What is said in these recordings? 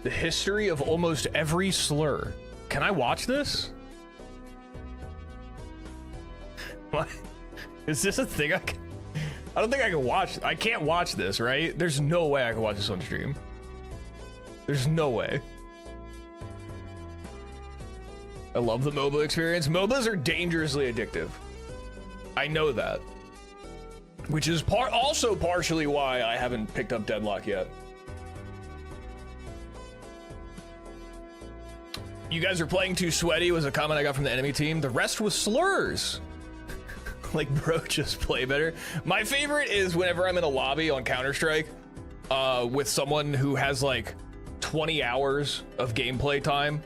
The history of almost every slur. Can I watch this? What? Is this a thing I don't think I can watch. I can't watch this, right? There's no way I can watch this on stream. There's no way. I love the MOBA experience. MOBAs are dangerously addictive. I know that. Which is also partially why I haven't picked up Deadlock yet. You guys are playing too sweaty was a comment I got from the enemy team. The rest was slurs. Like, bro, just play better. My favorite is whenever I'm in a lobby on Counter-Strike with someone who has like 20 hours of gameplay time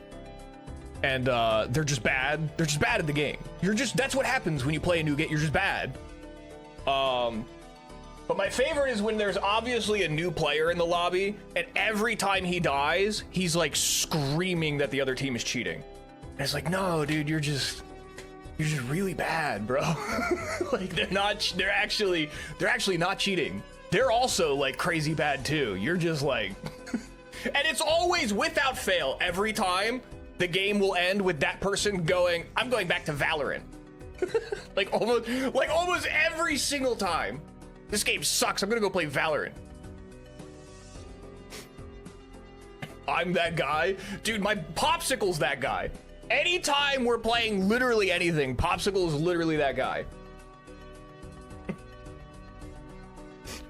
and they're just bad. They're just bad at the game. That's what happens when you play a new game. You're just bad. But my favorite is when there's obviously a new player in the lobby, and every time he dies, he's like screaming that the other team is cheating. And it's like, no, dude, you're just really bad, bro. Like they're actually not cheating. They're also like crazy bad too. You're just like, and it's always without fail. Every time the game will end with that person going, I'm going back to Valorant. like almost every single time. This game sucks. I'm gonna go play Valorant. I'm that guy. Dude, my Popsicle's that guy. Anytime we're playing literally anything, Popsicle is literally that guy.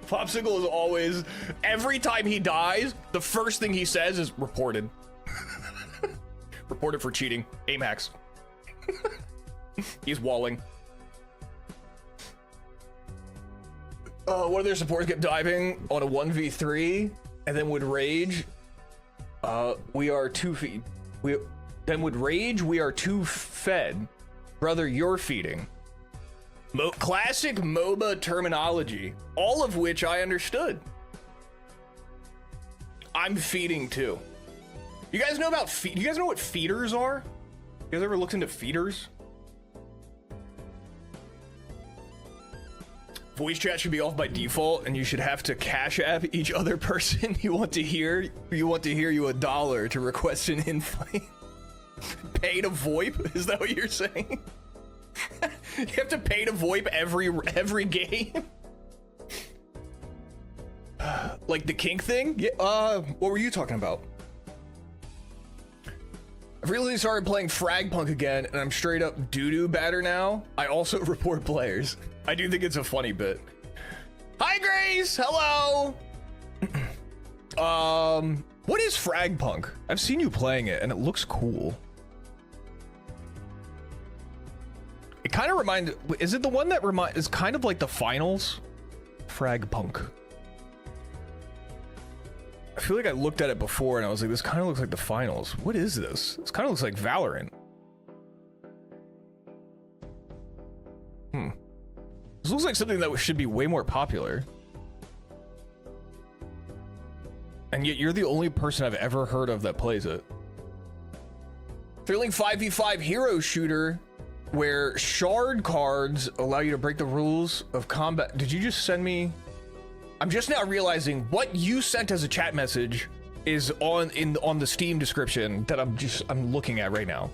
Popsicle is always, every time he dies, the first thing he says is reported. Reported for cheating. Amax. He's walling. One of their supporters kept diving on a 1v3 and then would rage. We are 2 feet. Then would rage. We are 2 fed. Brother, you're feeding. Classic MOBA terminology, all of which I understood. I'm feeding too. You guys know about you guys know what feeders are? You guys ever looked into feeders? Voice chat should be off by default, and you should have to cash app each other person you want to hear you $1 to request an invite. Pay to VoIP? Is that what you're saying? You have to pay to VoIP every game? Like the kink thing? Yeah. What were you talking about? I've really started playing Fragpunk again, and I'm straight up doo-doo batter now. I also report players. I do think it's a funny bit. Hi, Grace! Hello! What is Fragpunk? I've seen you playing it, and it looks cool. It kind of reminds... Is it the one that is kind of like the finals? Fragpunk. I feel like I looked at it before, and I was like, this kind of looks like the finals. What is this? This kind of looks like Valorant. This looks like something that should be way more popular. And yet you're the only person I've ever heard of that plays it. Thrilling 5v5 hero shooter where shard cards allow you to break the rules of combat. Did you just send me? I'm just now realizing what you sent as a chat message is on the Steam description that I'm looking at right now.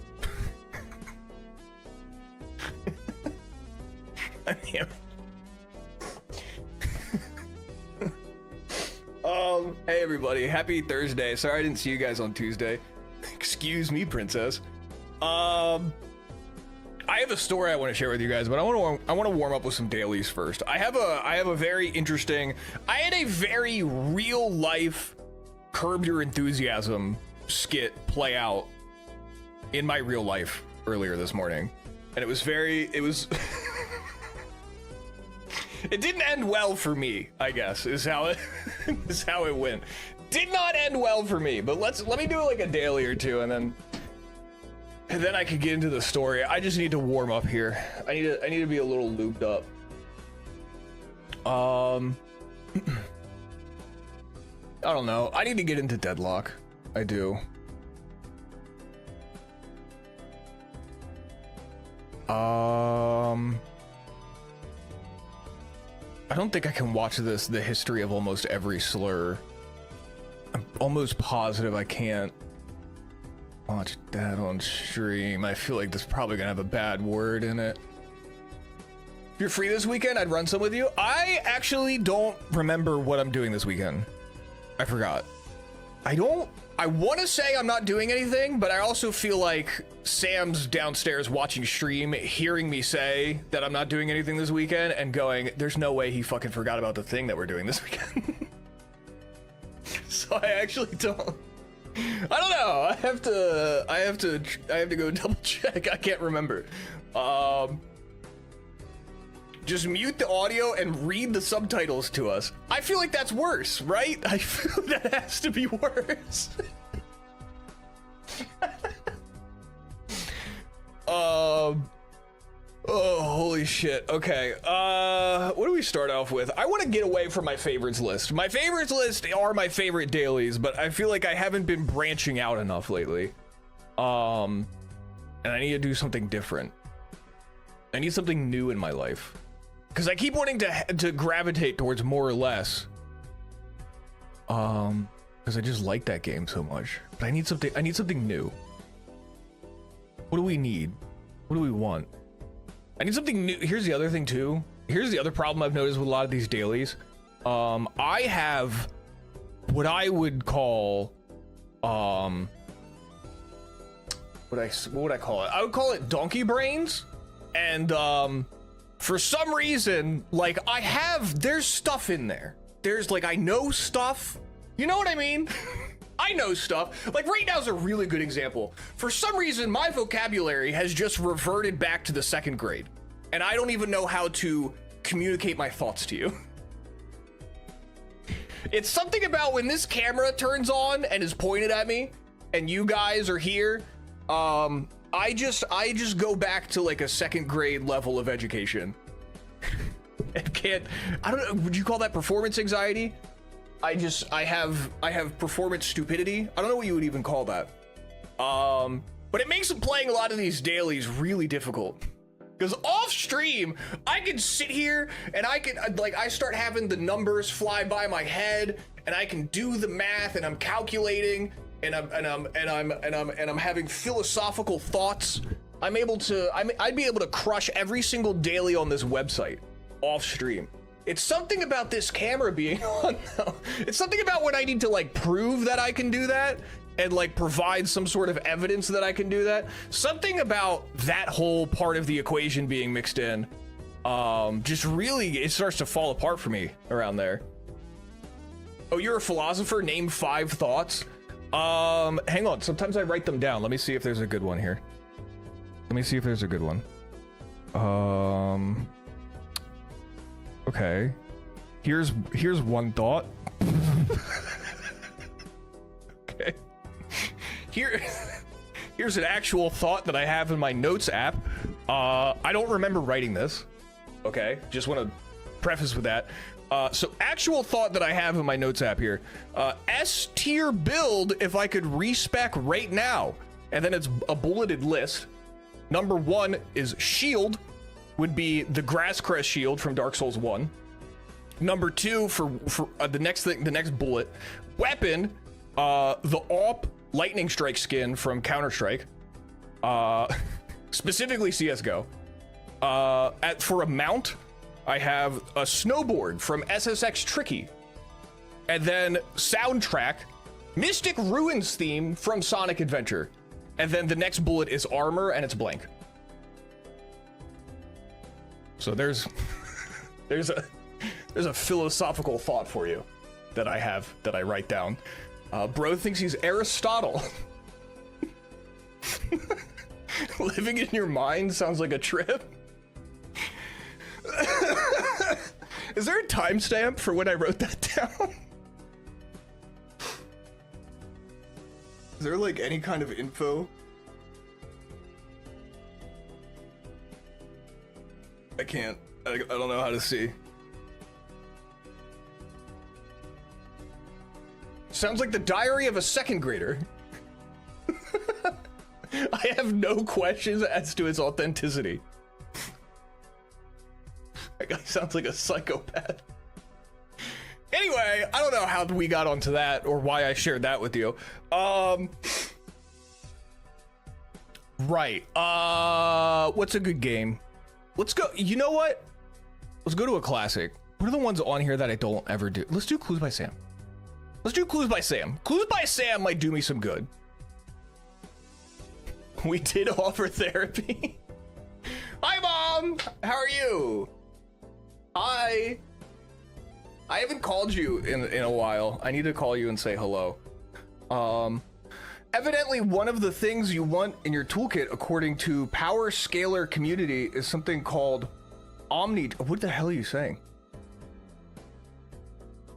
Hey everybody, happy Thursday. Sorry I didn't see you guys on Tuesday. Excuse me, princess. I have a story I want to share with you guys, but I want to warm up with some dailies first. I have a very interesting. I had a very real life Curb Your Enthusiasm skit play out in my real life earlier this morning, and it was it didn't end well for me, I guess, is how it went. Did not end well for me, but let me do like a daily or two, and then I could get into the story. I just need to warm up here. I need to be a little looped up. I don't know. I need to get into Deadlock. I do. I don't think I can watch the history of almost every slur. almost positive I can't watch that on stream. I feel like this is probably gonna have a bad word in it. If you're free this weekend, I'd run some with you. I actually don't remember what I'm doing this weekend. I forgot. I want to say I'm not doing anything, but I also feel like Sam's downstairs watching stream, hearing me say that I'm not doing anything this weekend and going, there's no way he fucking forgot about the thing that we're doing this weekend. So I actually don't. I don't know. I have to go double check. I can't remember. Just mute the audio and read the subtitles to us. I feel like that's worse, right? I feel that has to be worse. Oh, holy shit. Okay. What do we start off with? I want to get away from my favorites list. My favorites list are my favorite dailies, but I feel like I haven't been branching out enough lately. And I need to do something different. I need something new in my life. Because I keep wanting to gravitate towards more or less. Because I just like that game so much. But I need something new. What do we need? What do we want? I need something new. Here's the other thing too. Here's the other problem I've noticed with a lot of these dailies. I have what I would call what would I call it? I would call it donkey brains. And for some reason, like there's stuff in there. There's like, I know stuff. You know what I mean? I know stuff. Like right now is a really good example. For some reason, my vocabulary has just reverted back to the 2nd grade. And I don't even know how to communicate my thoughts to you. It's something about when this camera turns on and is pointed at me and you guys are here. I just go back to like a 2nd grade level of education. And I don't know, would you call that performance anxiety? I have performance stupidity. I don't know what you would even call that. But it makes playing a lot of these dailies really difficult. Because off stream, I can sit here and I start having the numbers fly by my head and I can do the math and I'm calculating and I'm having philosophical thoughts. I'd be able to crush every single daily on this website off stream. It's something about this camera being on though. It's something about when I need to like prove that I can do that and like provide some sort of evidence that I can do that. Something about that whole part of the equation being mixed in, just really, it starts to fall apart for me around there. Oh, you're a philosopher? Name 5 thoughts. Hang on. Sometimes I write them down. Let me see if there's a good one here. Let me see if there's a good one. Okay. Here's one thought. Okay. Here's an actual thought that I have in my notes app. I don't remember writing this. Okay. Just want to preface with that. So actual thought that I have in my notes app here. S tier build if I could respec right now. And then it's a bulleted list. Number 1 is shield. Would be the Grasscrest shield from Dark Souls 1. Number 2 for the next bullet, weapon, the AWP Lightning Strike skin from Counter-Strike, specifically CS:GO. For a mount, I have a snowboard from SSX Tricky, and then soundtrack, Mystic Ruins theme from Sonic Adventure, and then the next bullet is armor and it's blank. So there's a philosophical thought for you that I have that I write down. Bro thinks he's Aristotle. Living in your mind sounds like a trip. Is there a timestamp for when I wrote that down? Is there like any kind of info? I can't. I don't know how to see. Sounds like the diary of a 2nd grader. I have no questions as to its authenticity. That guy sounds like a psychopath. Anyway, I don't know how we got onto that or why I shared that with you. Right. What's a good game? Let's go. You know what? Let's go to a classic. What are the ones on here that I don't ever do? Let's do Clues by Sam. Let's do Clues by Sam. Clues by Sam might do me some good. We did offer therapy. Hi, Mom. How are you? Hi. I haven't called you in a while. I need to call you and say hello. Evidently, one of the things you want in your toolkit, according to Power Scalar Community, is something called Omni. What the hell are you saying?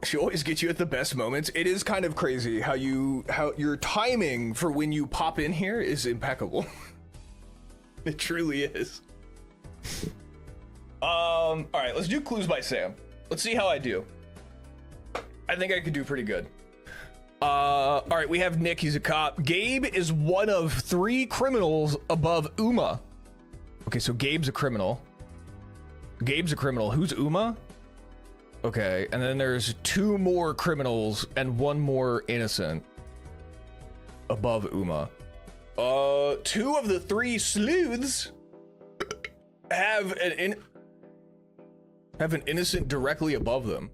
She always gets you at the best moments. It is kind of crazy how your timing for when you pop in here is impeccable. It truly is. All right, let's do Clues by Sam. Let's see how I do. I think I could do pretty good. All right, we have Nick. He's a cop. Gabe is one of 3 criminals above Uma. Okay, so Gabe's a criminal. Gabe's a criminal. Who's Uma? Okay, and then there's 2 more criminals and 1 more innocent above Uma. 2 of the 3 sleuths have an innocent directly above them.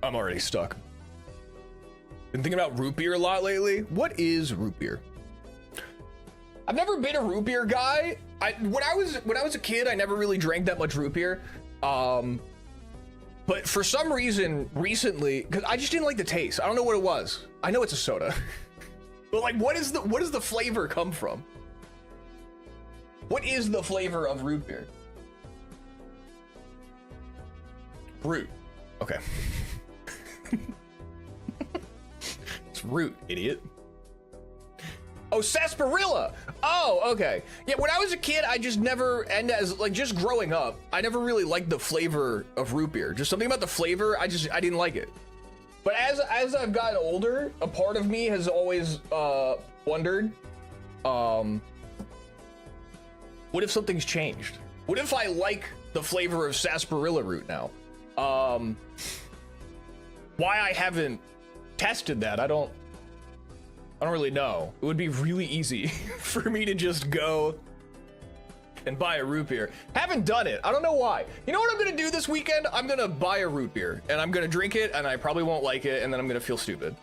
I'm already stuck. Been thinking about root beer a lot lately. What is root beer? I've never been a root beer guy. When I was a kid, I never really drank that much root beer. But for some reason recently, because I just didn't like the taste. I don't know what it was. I know it's a soda. But like, what does the flavor come from? What is the flavor of root beer? Root. Okay. It's root, idiot. Oh, sarsaparilla. Oh, okay. Yeah, when I was a kid, I just never, and as like just growing up, I never really liked the flavor of root beer. Just something about the flavor, I didn't like it. But as I've gotten older, a part of me has always wondered, what if something's changed? What if I like the flavor of sarsaparilla root now? Why I haven't tested that, I don't really know. It would be really easy for me to just go and buy a root beer. Haven't done it. I don't know why. You know what I'm gonna do this weekend? I'm gonna buy a root beer and I'm gonna drink it and I probably won't like it and then I'm gonna feel stupid.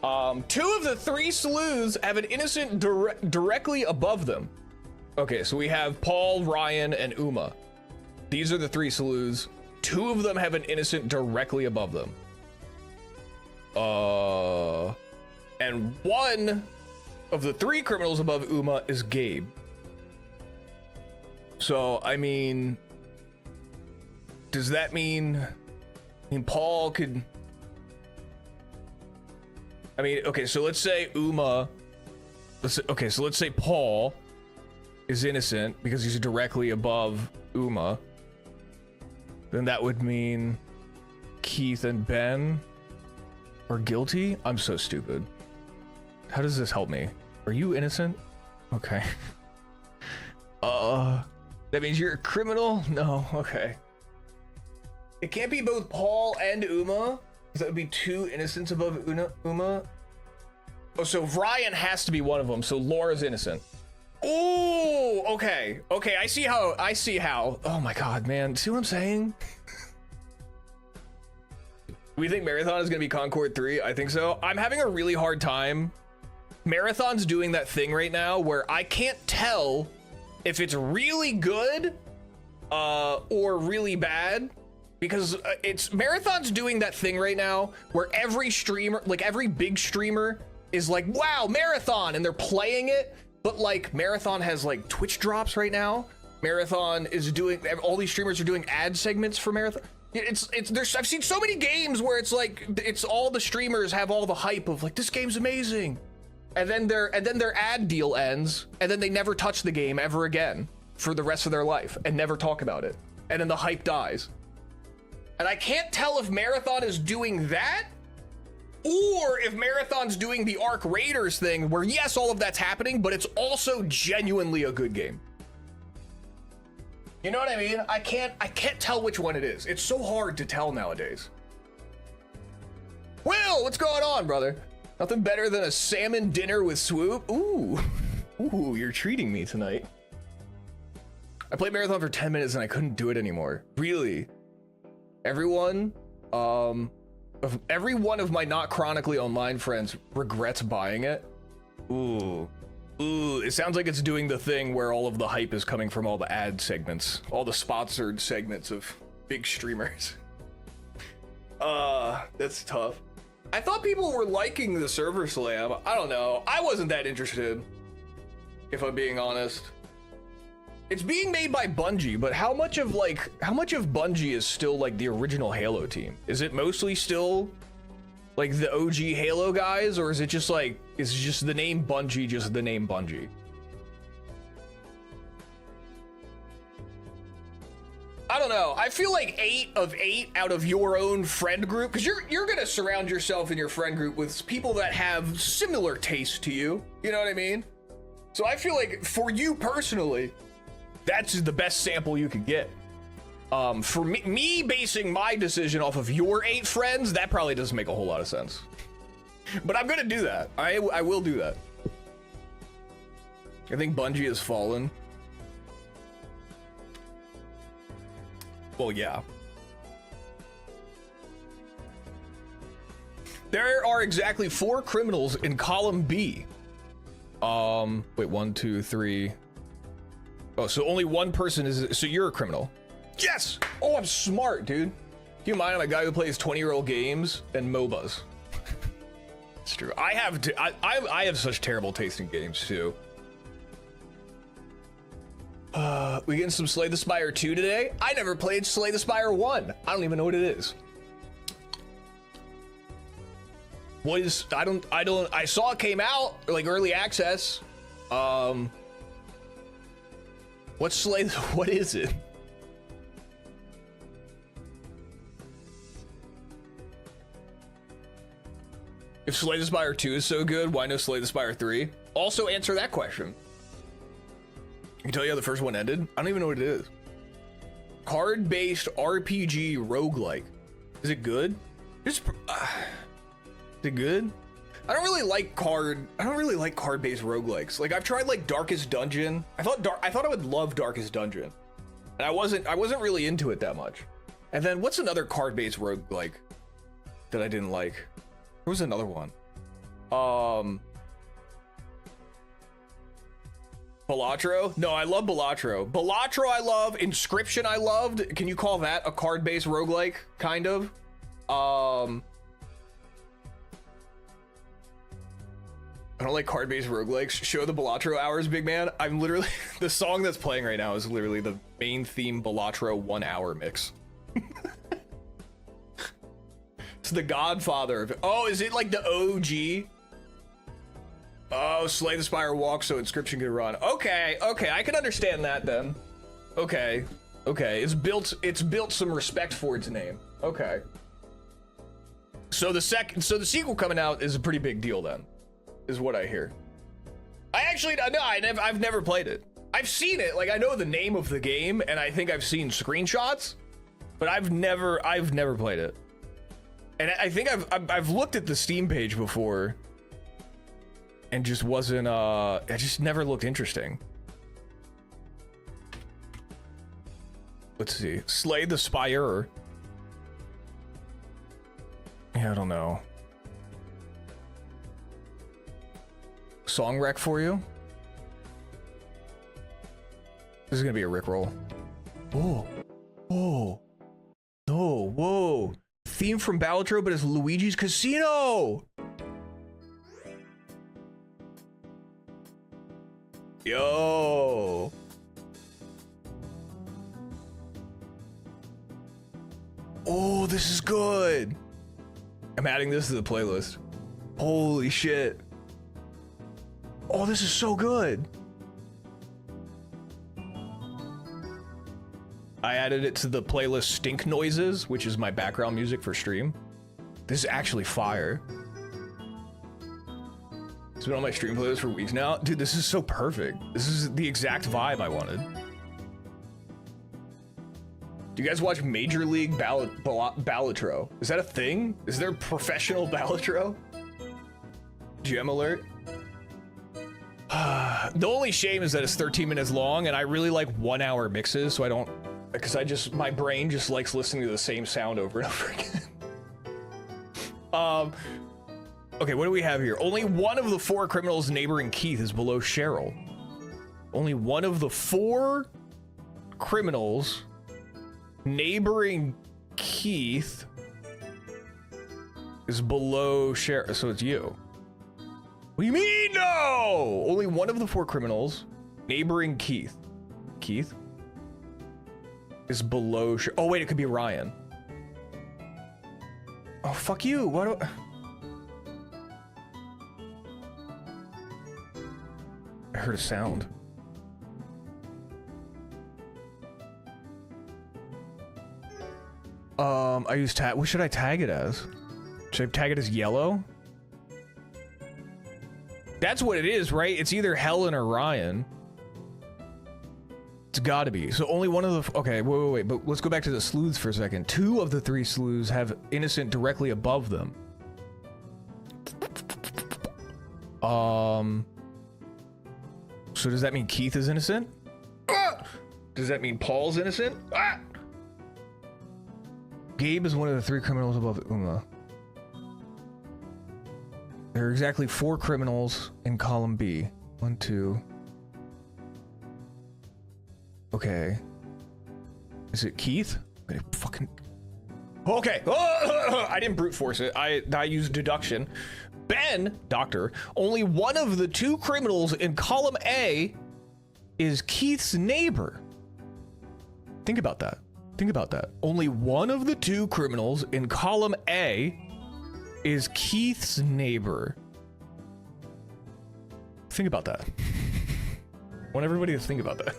2 of the 3 sleuths have an innocent directly above them. Okay, so we have Paul, Ryan, and Uma. These are the 3 sleuths. 2 of them have an innocent directly above them. And 1 of the 3 criminals above Uma is Gabe. So, I mean, does that mean, Paul could, okay, so let's say Uma, let's say Paul is innocent because he's directly above Uma. Then that would mean Keith and Ben are guilty? I'm so stupid. How does this help me? Are you innocent? Okay. That means you're a criminal? No, okay. It can't be both Paul and Uma, because that would be 2 innocents above Uma. Oh, so Ryan has to be one of them, so Laura's innocent. Oh, okay. Okay, I see how. Oh my God, man. See what I'm saying? We think Marathon is gonna be Concord 3? I think so. I'm having a really hard time. Marathon's doing that thing right now where I can't tell if it's really good or really bad, because Marathon's doing that thing right now where every streamer, like every big streamer is like, wow, Marathon, and they're playing it, but like Marathon has like Twitch drops right now. Marathon is doing, all these streamers are doing ad segments for Marathon. I've seen so many games where it's like, it's all the streamers have all the hype of like, this game's amazing. And then their ad deal ends, and then they never touch the game ever again for the rest of their life and never talk about it. And then the hype dies. And I can't tell if Marathon is doing that or if Marathon's doing the Arc Raiders thing where, yes, all of that's happening, but it's also genuinely a good game. You know what I mean? I can't tell which one it is. It's so hard to tell nowadays. Will, what's going on, brother? Nothing better than a salmon dinner with Swoop. Ooh, ooh, you're treating me tonight. I played Marathon for 10 minutes and I couldn't do it anymore. Really? Every one of my not chronically online friends regrets buying it. Ooh. Ooh, it sounds like it's doing the thing where all of the hype is coming from all the ad segments, all the sponsored segments of big streamers. That's tough. I thought people were liking the server slam. I don't know. I wasn't that interested, if I'm being honest. It's being made by Bungie, but how much of Bungie is still like the original Halo team? Is it mostly still like the OG Halo guys, or is it just like, is just the name Bungie just the name Bungie? I don't know. I feel like 8 of 8 out of your own friend group, because you're gonna surround yourself in your friend group with people that have similar tastes to you. You know what I mean? So I feel like for you personally, that's the best sample you could get. For me basing my decision off of your 8 friends, that probably doesn't make a whole lot of sense. But I'm gonna do that. I will do that. I think Bungie has fallen. Well, yeah. There are exactly 4 criminals in column B. Wait, 1, 2, 3. Oh, so only one person is, so you're a criminal. Yes! Oh, I'm smart, dude. Do you mind? I'm a guy who plays 20-year-old games and MOBAs. It's true. I have such terrible taste in games too. We getting some Slay the Spire 2 today? I never played Slay the Spire 1. I don't even know what it is. What is, I saw it came out, like early access. What's Slay, what is it? If Slay the Spire 2 is so good, why no Slay the Spire 3? Also answer that question. I can tell you how the first one ended. I don't even know what it is. Card-based RPG roguelike. Is it good? Is it good? I don't really like card-based roguelikes. Like I've tried like Darkest Dungeon. I thought I would love Darkest Dungeon. And I wasn't really into it that much. And then what's another card-based roguelike that I didn't like? There was another one. Balatro? No, I love Balatro. Balatro I love. Inscription I loved. Can you call that a card-based roguelike? Kind of. I don't like card-based roguelikes. Show the Balatro hours, big man. I'm literally, the song that's playing right now is literally the main theme Balatro 1 hour mix. It's the Godfather of it. Oh, is it like the OG? Oh, Slay the Spire walk so Inscription can run. Okay, I can understand that then. Okay, it's built some respect for its name. Okay. So the sequel coming out is a pretty big deal then, is what I hear. I've never played it. I've seen it, like I know the name of the game, and I think I've seen screenshots, but I've never played it. And I think I've looked at the Steam page before, and just wasn't, it just never looked interesting. Let's see. Slay the Spire. Yeah, I don't know. Song rec for you? This is gonna be a rickroll. Whoa. Whoa. No, whoa. Theme from Balatro, but it's Luigi's Casino! Yo. Oh, this is good. I'm adding this to the playlist. Holy shit. Oh, this is so good. I added it to the playlist Stink Noises, which is my background music for stream. This is actually fire. It's been on my stream playlist for weeks now. Dude, this is so perfect. This is the exact vibe I wanted. Do you guys watch Major League Balatro? Is that a thing? Is there professional Balatro? GM alert. The only shame is that it's 13 minutes long, and I really like 1 hour mixes, so I don't, because my brain just likes listening to the same sound over and over again. Okay, what do we have here? Only one of the 4 criminals neighboring Keith is below Cheryl. Only one of the 4 criminals neighboring Keith is below Cheryl, so it's you. What do you mean, no? Only one of the 4 criminals neighboring Keith is below Cheryl. Oh wait, it could be Ryan. Oh, fuck you. Why do I heard a sound. I use tag. What should I tag it as? Should I tag it as yellow? That's what it is, right? It's either Helen or Ryan. It's gotta be. So only one of the... Okay, wait. But let's go back to the sleuths for a second. 2 of the 3 sleuths have innocent directly above them. So does that mean Keith is innocent? Does that mean Paul's innocent? Gabe is one of the 3 criminals above Uma. There are exactly 4 criminals in column B. 1, 2. Okay. Is it Keith? Fucking... Okay. I didn't brute force it. I used deduction. Ben, doctor, only one of the 2 criminals in column A is Keith's neighbor. Think about that. Only one of the 2 criminals in column A is Keith's neighbor. Think about that. I want everybody to think about that.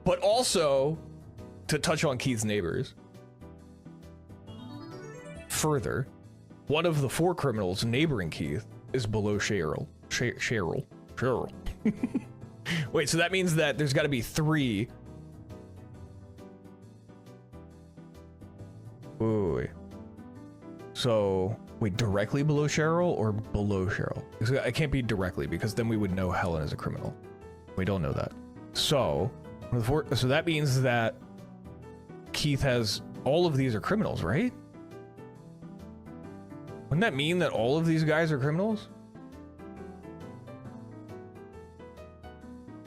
But also, to touch on Keith's neighbors, further, one of the 4 criminals neighboring Keith is below Cheryl. Cheryl. Wait, so that means that there's got to be 3. Wait. So, wait, directly below Cheryl or below Cheryl? It can't be directly, because then we would know Helen is a criminal. We don't know that. So that means that Keith has... All of these are criminals, right? Wouldn't that mean that all of these guys are criminals?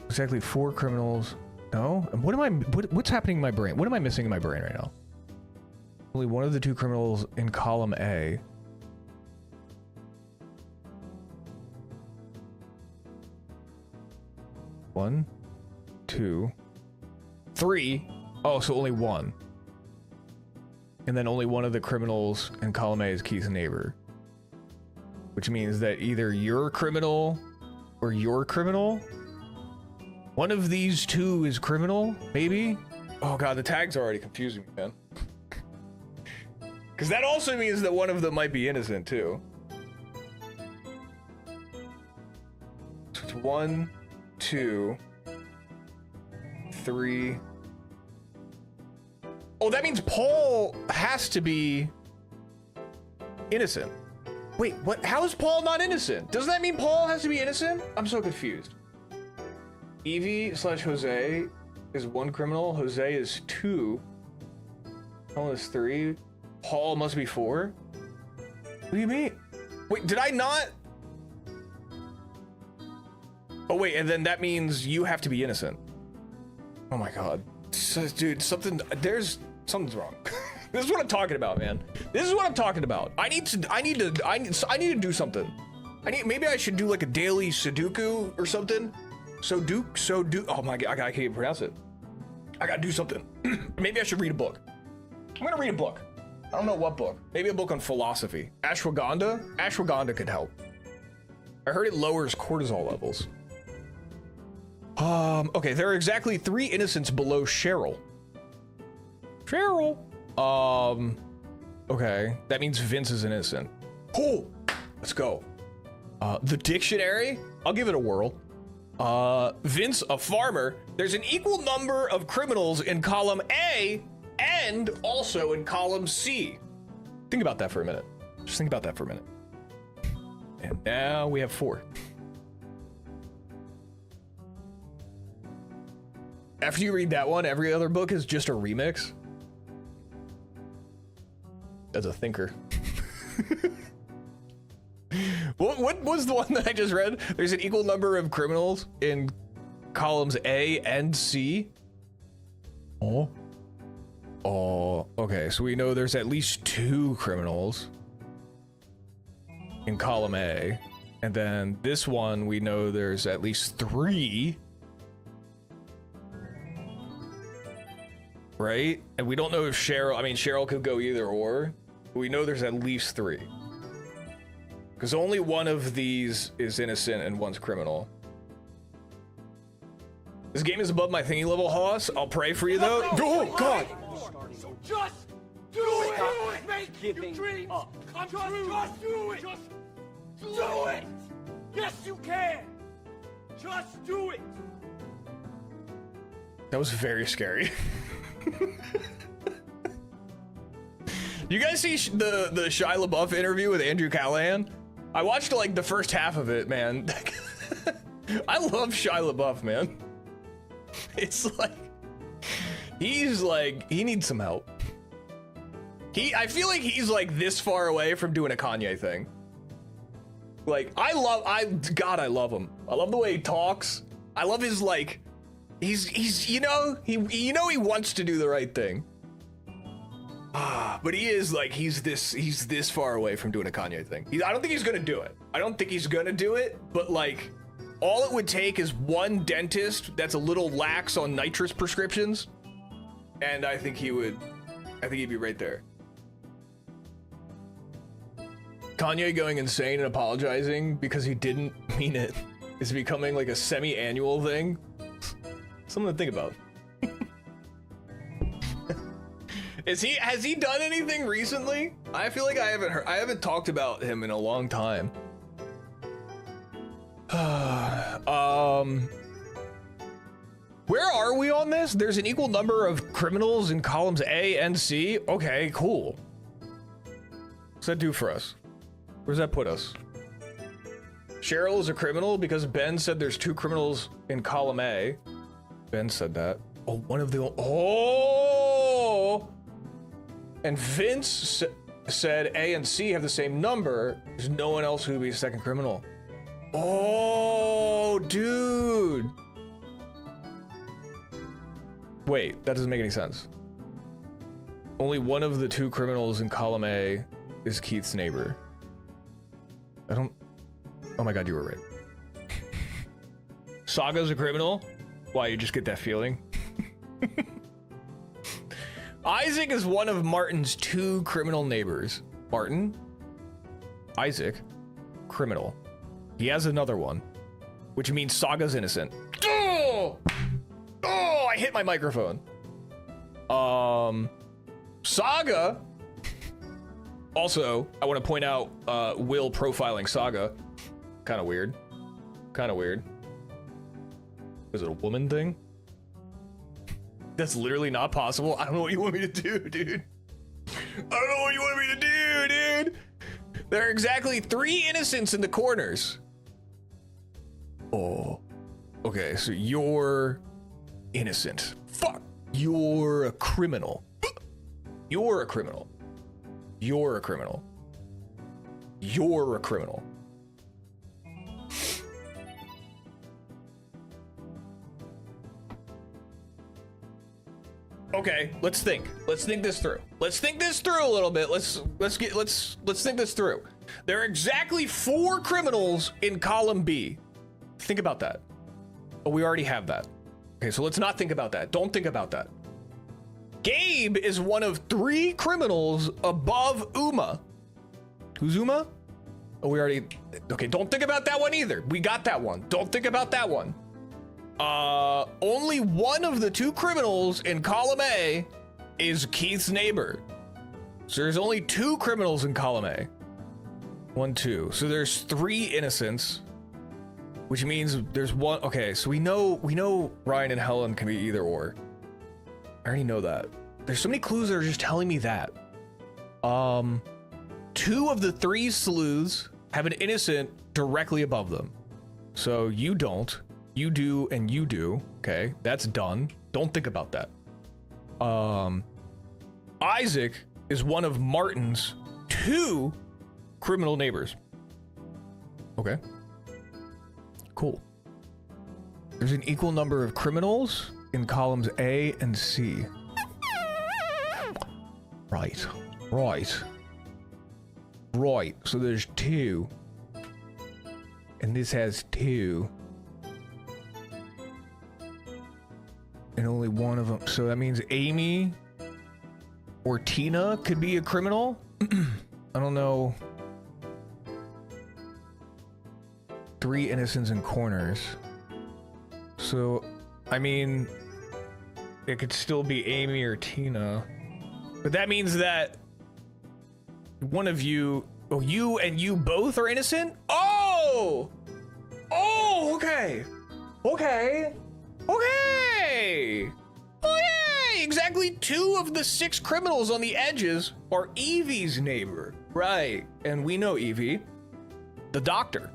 Exactly 4 criminals. No? And what's happening in my brain? What am I missing in my brain right now? Only one of the 2 criminals in column A. One, 2, 3. Oh, so only 1. And then only one of the criminals in column A is Keith's neighbor. Which means that either you're a criminal or you're criminal. One of these 2 is criminal, maybe? Oh god, the tags are already confusing me, man. Because that also means that one of them might be innocent, too. So it's 1, 2, 3. Oh, that means Paul has to be innocent. Wait, what? How is Paul not innocent? Doesn't that mean Paul has to be innocent? I'm so confused. Evie/Jose is 1 criminal. Jose is 2. Helen is 3. Paul must be 4? What do you mean? Wait, did I not? Oh wait, and then that means you have to be innocent. Oh my god. Dude, something's wrong. This is what I'm talking about, man. This is what I'm talking about. I need to do something. Maybe I should do like a daily Sudoku or something. Oh my god, I can't even pronounce it. I gotta do something. Maybe I should read a book. I'm gonna read a book. I don't know what book. Maybe a book on philosophy. Ashwagandha? Ashwagandha could help. I heard it lowers cortisol levels. Okay, there are exactly 3 innocents below Cheryl. Cheryl. Okay, that means Vince is innocent. Oh, let's go. The dictionary, I'll give it a whirl. Vince, a farmer. There's an equal number of criminals in column A and also in column C. Think about that for a minute. Just think about that for a minute. And now we have 4. After you read that one, every other book is just a remix. As a thinker. What was the one that I just read? There's an equal number of criminals in columns A and C. Oh. Oh, okay. So we know there's at least 2 criminals in column A. And then this one, we know there's at least 3. Right? And we don't know if Cheryl could go either or. But we know there's at least 3. Because only one of these is innocent and one's criminal. This game is above my thingy level, Hoss. I'll pray for you though. Oh God! So just do it! Make your dreams come true! Just do it! Just do it! Yes, you can! Just do it! That was very scary. You guys see the Shia LaBeouf interview with Andrew Callahan? I watched like the first half of it, man. I love Shia LaBeouf, man. It's like he needs some help. I feel like he's like this far away from doing a Kanye thing. Like I love him. I love the way he talks. I love his like he's he wants to do the right thing. But he is like he's this far away from doing a Kanye thing. I don't think he's gonna do it. I don't think he's gonna do it, but like all it would take is one dentist that's a little lax on nitrous prescriptions, and I think he'd be right there. Kanye going insane and apologizing because he didn't mean it is becoming like a semi-annual thing. Something to think about. Has he done anything recently? I feel like I haven't talked about him in a long time. Where are we on this? There's an equal number of criminals in columns A and C. Okay, cool. What's that do for us? Where's that put us? Cheryl is a criminal because Ben said there's 2 criminals in column A. Ben said that. Oh, one of the... Oh! And Vince said A and C have the same number. There's no one else who would be a second criminal. Oh, dude. Wait, that doesn't make any sense. Only one of the 2 criminals in column A is Keith's neighbor. Oh my God, you were right. Saga's a criminal? Why, you just get that feeling? Isaac is one of Martin's 2 criminal neighbors. Martin, Isaac, criminal. He has another one, which means Saga's innocent. Oh! Oh, I hit my microphone. Saga. Also, I want to point out Will profiling Saga. Kind of weird. Kind of weird. Is it a woman thing? That's literally not possible. I don't know what you want me to do, dude. I don't know what you want me to do, dude. There are exactly 3 innocents in the corners. Oh. Okay, so you're innocent. Fuck. You're a criminal. You're a criminal. You're a criminal. You're a criminal. Okay, let's think. Let's think this through. Let's think this through a little bit. Let's think this through. There are exactly 4 criminals in column B. Think about that. Oh, we already have that. Okay, so let's not think about that. Don't think about that. Gabe is one of 3 criminals above Uma. Who's Uma? Oh, we already... Okay, don't think about that one either. We got that one. Don't think about that one. Only one of the 2 criminals in column A is Keith's neighbor. So there's only 2 criminals in column A. 1, 2. So there's 3 innocents, which means there's 1. Okay, so we know Ryan and Helen can be either or. I already know that. There's so many clues that are just telling me that. 2 of the 3 sleuths have an innocent directly above them. So you don't, you do, and you do. Okay, that's done. Don't think about that. Isaac is one of Martin's 2 criminal neighbors. Okay. Cool. There's an equal number of criminals in columns A and C. Right. So there's 2. And this has 2. And only one of them. So that means Amy or Tina could be a criminal. I don't know. 3 innocents in corners. So, I mean, it could still be Amy or Tina. But that means that one of you, oh, you and you both are innocent? Oh! Oh, okay. Okay. Okay. Oh, yay! Exactly 2 of the 6 criminals on the edges are Evie's neighbor. Right. And we know Evie, the doctor.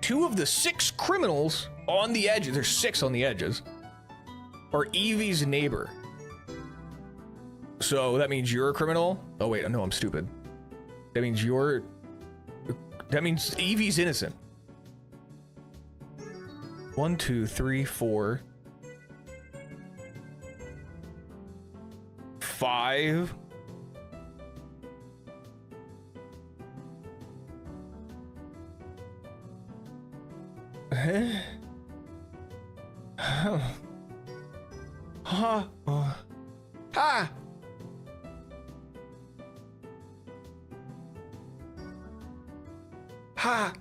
2 of the 6 criminals on the edges, there's 6 on the edges, are Evie's neighbor. So that means you're a criminal? Oh wait, no, I'm stupid. That means Evie's innocent. 1, 2, 3, 4, 5. Ha.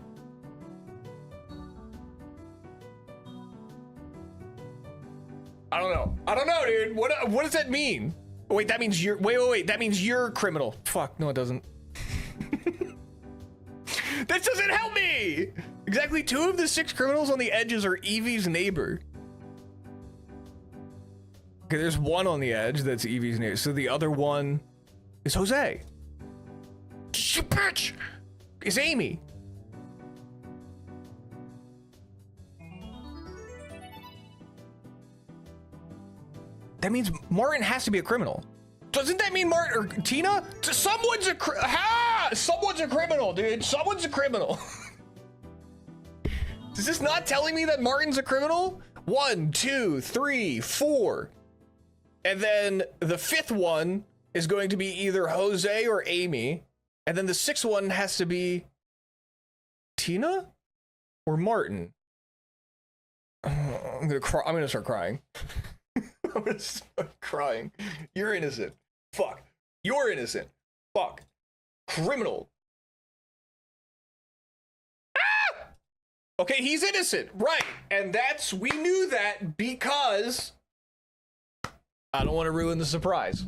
I don't know, dude. What does that mean? Wait, that means you're wait, that means you're a criminal. Fuck, no it doesn't. This doesn't help me! Exactly 2 of the 6 criminals on the edges are Evie's neighbor. Okay, there's 1 on the edge that's Evie's neighbor. So the other one is Jose. You bitch! Is Amy. That means Martin has to be a criminal. Doesn't that mean Martin or Tina? Someone's a criminal, dude. Someone's a criminal. Is this not telling me that Martin's a criminal? 1, 2, 3, 4. And then the 5th one is going to be either Jose or Amy. And then the 6th one has to be Tina or Martin. I'm gonna start crying. I'm gonna start crying. You're innocent. Fuck. You're innocent. Fuck. Criminal. Ah! Okay, he's innocent. Right. And we knew that because I don't want to ruin the surprise.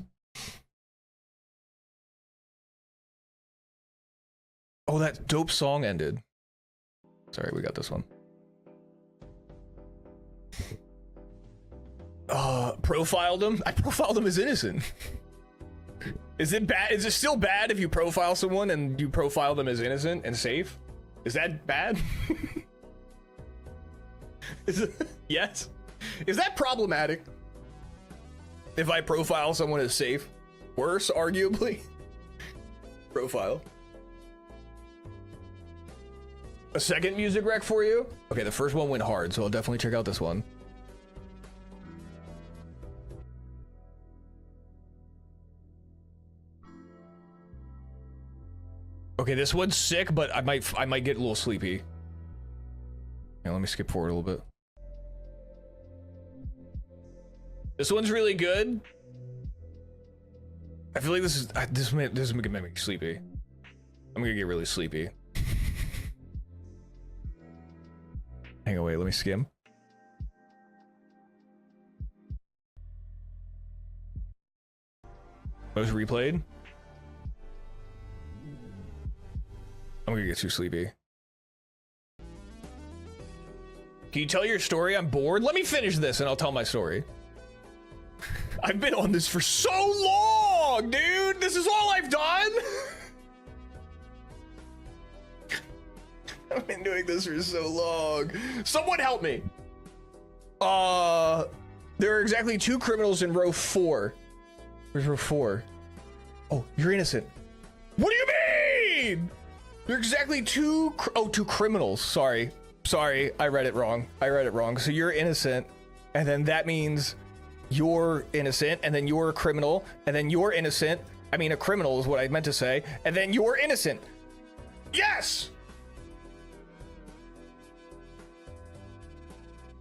Oh, that dope song ended. Sorry, we got this one. Profiled him? I profiled him as innocent. Is it bad? Is it still bad if you profile someone and you profile them as innocent and safe? Is that bad? Yes? Is that problematic? If I profile someone as safe? Worse, arguably? Profile. A second music rec for you? Okay, the first one went hard, so I'll definitely check out this one. Okay, this one's sick, but I might get a little sleepy. Yeah, let me skip forward a little bit. This one's really good. I feel like this is gonna make me sleepy. I'm gonna get really sleepy. Hang on, wait, let me skim. Most replayed? I'm gonna get too sleepy. Can you tell your story? I'm bored. Let me finish this and I'll tell my story. I've been on this for so long, dude. This is all I've done. I've been doing this for so long. Someone help me. There are exactly 2 criminals in row 4. Where's row 4? Oh, you're innocent. What do you mean? There are exactly 2 criminals. Sorry, I read it wrong. So you're innocent, and then that means you're innocent, and then you're a criminal, and then you're innocent. I mean, a criminal is what I meant to say, and then you're innocent. Yes!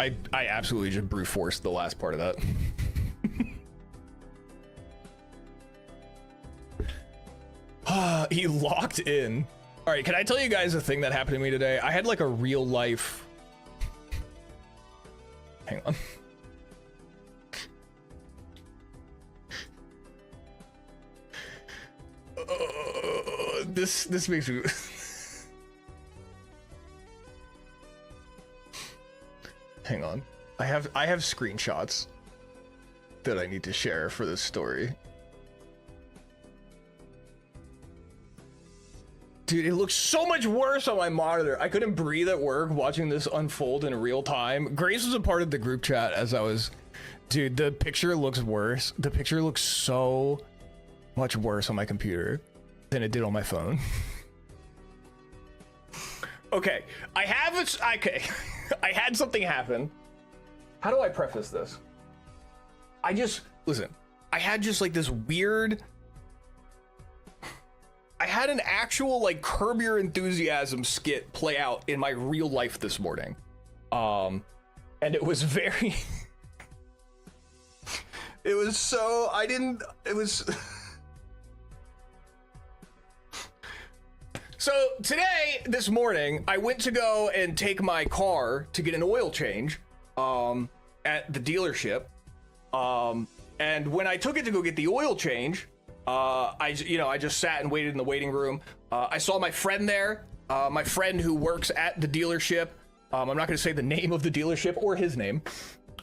I absolutely just brute forced the last part of that. He locked in. All right, can I tell you guys a thing that happened to me today? I had like a real life. Hang on. This makes me. Hang on. I have screenshots that I need to share for this story. Dude, it looks so much worse on my monitor. I couldn't breathe at work watching this unfold in real time. Grace was a part of the group chat as I was... Dude, the picture looks worse. The picture looks so much worse on my computer than it did on my phone. Okay, I had something happen. How do I preface this? Listen, I had just like this weird... I had an actual like Curb Your Enthusiasm skit play out in my real life this morning. And it was very... it was so... So today, this morning, I went to go and take my car to get an oil change at the dealership. And when I took it to go get the oil change, I just sat and waited in the waiting room. I saw my friend there, my friend who works at the dealership. I'm not going to say the name of the dealership or his name,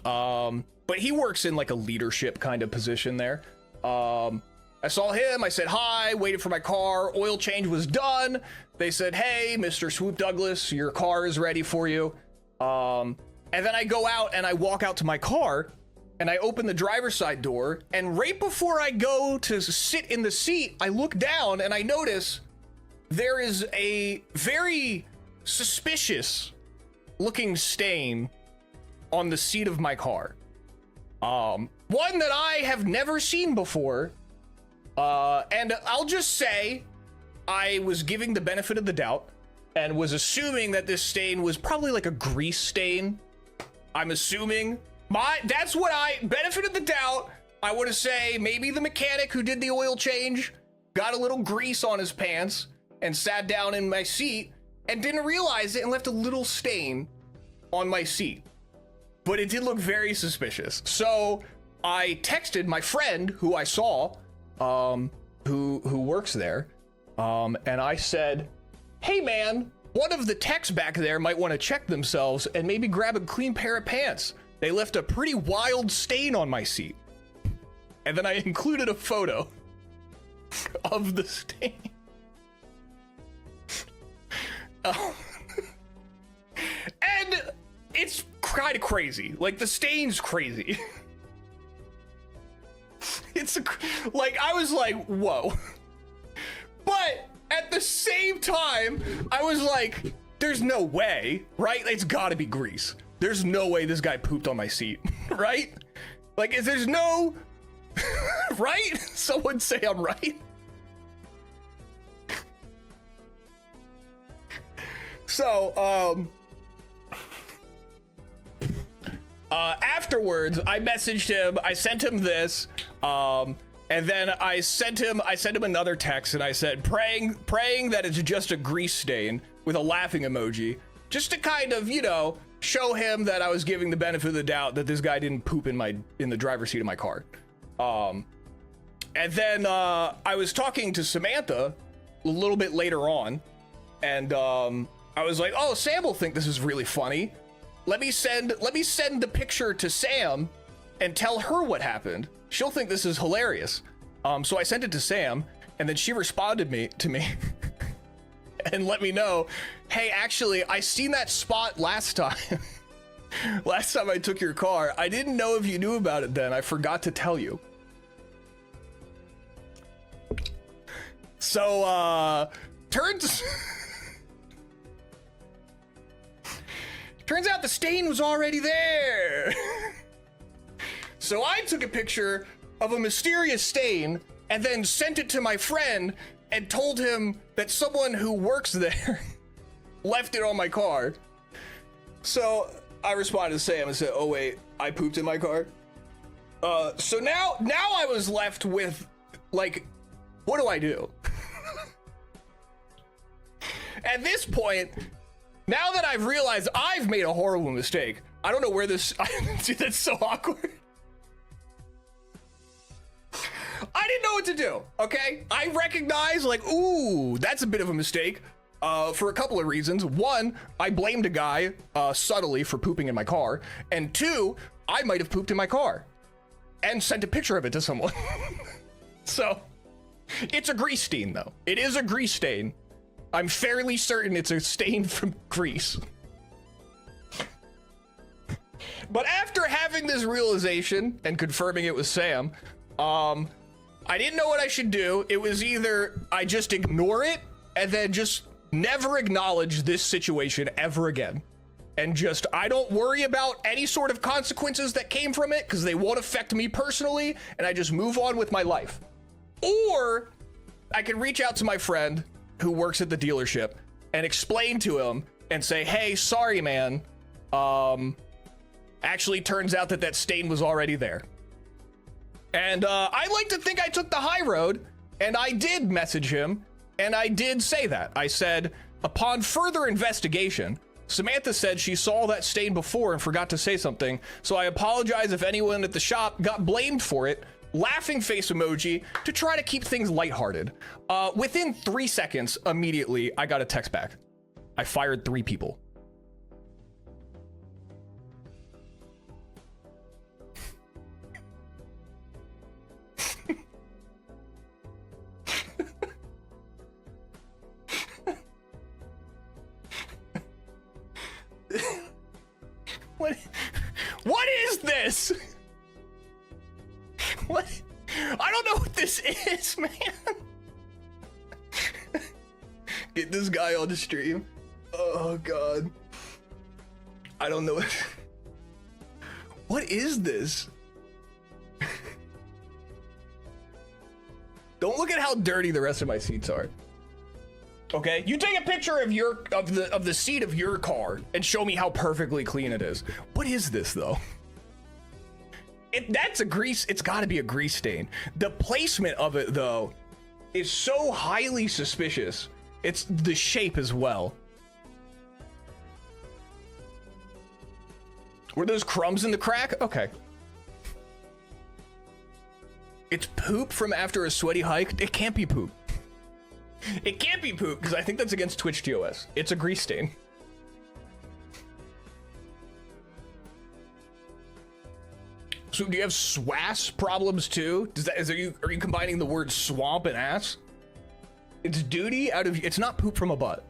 but he works in like a leadership kind of position there. I saw him, I said hi, waited for my car, oil change was done. They said, hey, Mr. Swoop Douglas, your car is ready for you. And then I go out and I walk out to my car and I open the driver's side door, and right before I go to sit in the seat, I look down and I notice there is a very suspicious looking stain on the seat of my car. One that I have never seen before. And I'll just say I was giving the benefit of the doubt and was assuming that this stain was probably like a grease stain. I'm assuming that's what benefit of the doubt. I want to say maybe the mechanic who did the oil change got a little grease on his pants and sat down in my seat and didn't realize it and left a little stain on my seat. But it did look very suspicious. So I texted my friend who I saw, who works there, and I said, hey man, one of the techs back there might want to check themselves and maybe grab a clean pair of pants. They left a pretty wild stain on my seat. And then I included a photo of the stain. And it's kind of crazy. Like, the stain's crazy. I was like, whoa. But at the same time, I was like, there's no way, right? It's gotta be grease. There's no way this guy pooped on my seat, right? Like, there's no, right? Someone say I'm right. So, afterwards, I messaged him, I sent him this, and then I sent him another text, and I said, praying that it's just a grease stain with a laughing emoji, just to kind of, show him that I was giving the benefit of the doubt that this guy didn't poop in the driver's seat of my car. And then I was talking to Samantha a little bit later on, and I was like, "Oh, Sam will think this is really funny. Let me send the picture to Sam and tell her what happened. She'll think this is hilarious." So I sent it to Sam, and then she responded to me and let me know, "Hey, actually, I seen that spot last time." Last time I took your car. I didn't know if you knew about it then. I forgot to tell you. So, turns out the stain was already there. So I took a picture of a mysterious stain and then sent it to my friend and told him that someone who works there left it on my car. So I responded to Sam and said, "Oh wait, I pooped in my car." So now I was left with, like, what do I do? At this point, now that I've realized I've made a horrible mistake, I don't know where this, dude, that's so awkward. I didn't know what to do, okay? I recognize, like, ooh, that's a bit of a mistake. For a couple of reasons. One, I blamed a guy subtly for pooping in my car. And two, I might have pooped in my car and sent a picture of it to someone. So, it's a grease stain, though. It is a grease stain. I'm fairly certain it's a stain from grease. But after having this realization and confirming it with Sam, I didn't know what I should do. It was either I just ignore it and then just never acknowledge this situation ever again. And just, I don't worry about any sort of consequences that came from it because they won't affect me personally, and I just move on with my life. Or I can reach out to my friend who works at the dealership and explain to him and say, "Hey, sorry, man. Actually turns out that stain was already there." And I like to think I took the high road, and I did message him. And I did say that. I said, upon further investigation, Samantha said she saw that stain before and forgot to say something, so I apologize if anyone at the shop got blamed for it. Laughing face emoji to try to keep things lighthearted. Within 3 seconds, immediately, I got a text back. I fired 3 people. What is this? What? I don't know what this is, man. Get this guy on the stream. Oh god. I don't know. What is this? Don't look at how dirty the rest of my seats are. Okay, you take a picture of the seat of your car and show me how perfectly clean it is. What is this though? That's a grease. It's got to be a grease stain. The placement of it though is so highly suspicious. It's the shape as well. Were those crumbs in the crack? Okay. It's poop from after a sweaty hike. It can't be poop. It can't be poop because I think that's against Twitch TOS. It's a grease stain. So do you have swass problems too? Are you combining the word swamp and ass? It's duty out of, it's not poop from a butt.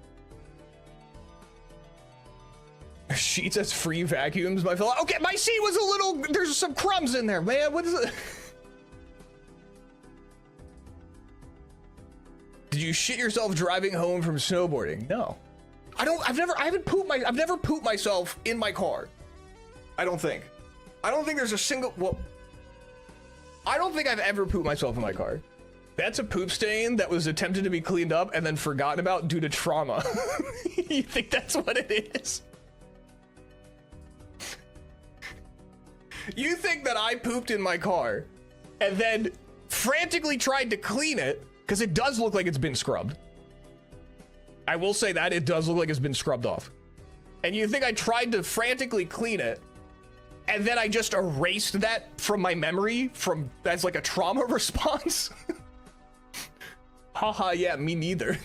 Sheets as free vacuums, my fellow. Okay, my seat was a little, there's some crumbs in there, man. What is it? Did you shit yourself driving home from snowboarding? No. I've never pooped myself in my car. I don't think there's a single, well, I don't think I've ever pooped myself in my car. That's a poop stain that was attempted to be cleaned up and then forgotten about due to trauma. You think that's what it is? You think that I pooped in my car and then frantically tried to clean it, because it does look like it's been scrubbed. I will say that it does look like it's been scrubbed off. And you think I tried to frantically clean it and then I just erased that from my memory as like a trauma response. Haha, yeah, me neither.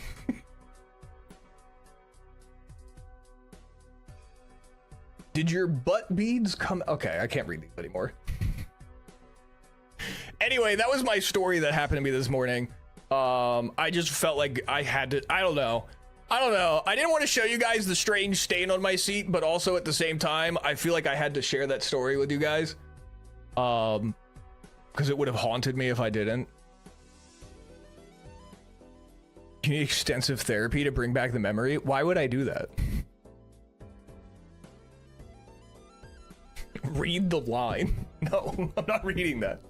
Did your butt beads come? Okay, I can't read these anymore. Anyway, that was my story that happened to me this morning. I just felt like I had to, I don't know. I didn't want to show you guys the strange stain on my seat, but also at the same time, I feel like I had to share that story with you guys. Because it would have haunted me if I didn't. You need extensive therapy to bring back the memory? Why would I do that? Read the line. No, I'm not reading that.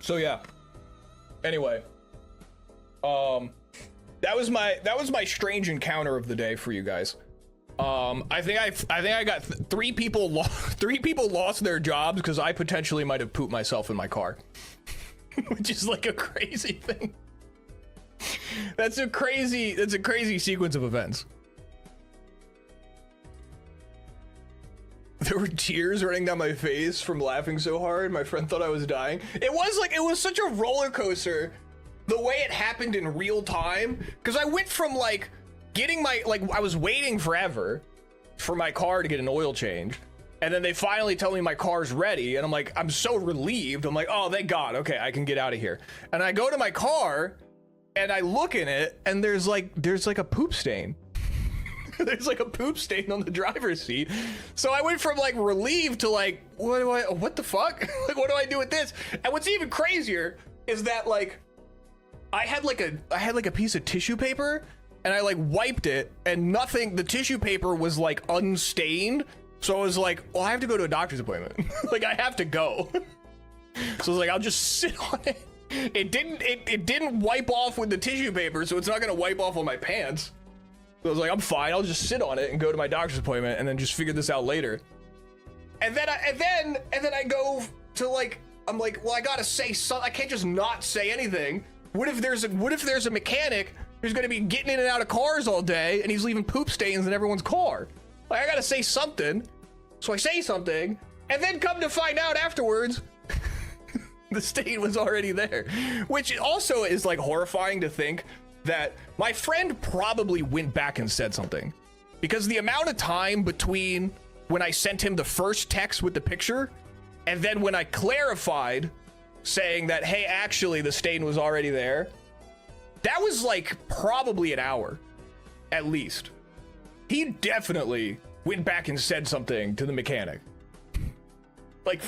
So yeah. Anyway, that was my strange encounter of the day for you guys. I think I got three people lost their jobs because I potentially might have pooped myself in my car, which is like a crazy thing. That's a crazy sequence of events. There were tears running down my face from laughing so hard. My friend thought I was dying. It was such a roller coaster the way it happened in real time, because I went from like getting my, like, I was waiting forever for my car to get an oil change, and then they finally tell me my car's ready, and I'm like, I'm so relieved. I'm like, oh, thank God. Okay, I can get out of here. And I go to my car and I look in it, and there's like a poop stain. There's like a poop stain on the driver's seat. So I went from like relieved to like, what the fuck? Like, what do I do with this? And what's even crazier is that like I had like a piece of tissue paper, and I like wiped it, and nothing, the tissue paper was like unstained. So I was like, well, I have to go to a doctor's appointment. Like, I have to go. So I was like, I'll just sit on it. It didn't wipe off with the tissue paper, so it's not gonna wipe off on my pants. So I was like, I'm fine. I'll just sit on it and go to my doctor's appointment, and then just figure this out later. And then I go to like, I'm like, well, I gotta say something. I can't just not say anything. What if there's a mechanic who's gonna be getting in and out of cars all day, and he's leaving poop stains in everyone's car? Like, I gotta say something. So I say something, and then come to find out afterwards, the stain was already there. Which also is like horrifying to think that my friend probably went back and said something, because the amount of time between when I sent him the first text with the picture and then when I clarified saying that, hey, actually the stain was already there, that was like probably an hour at least. He definitely went back and said something to the mechanic. Like,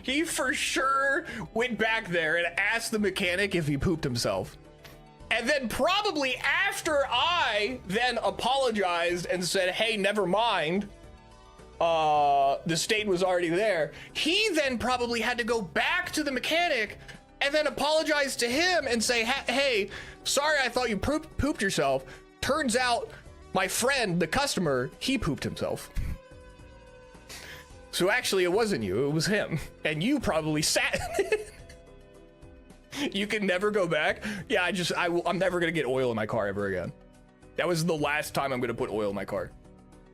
he for sure went back there and asked the mechanic if he pooped himself. And then probably after I then apologized and said, hey, never mind, the stain was already there, he then probably had to go back to the mechanic and then apologize to him and say, hey, sorry, I thought you pooped yourself. Turns out my friend, the customer, he pooped himself. So actually it wasn't you, it was him. And you probably sat in it. You can never go back. Yeah, I'm never gonna get oil in my car ever again. That was the last time I'm gonna put oil in my car.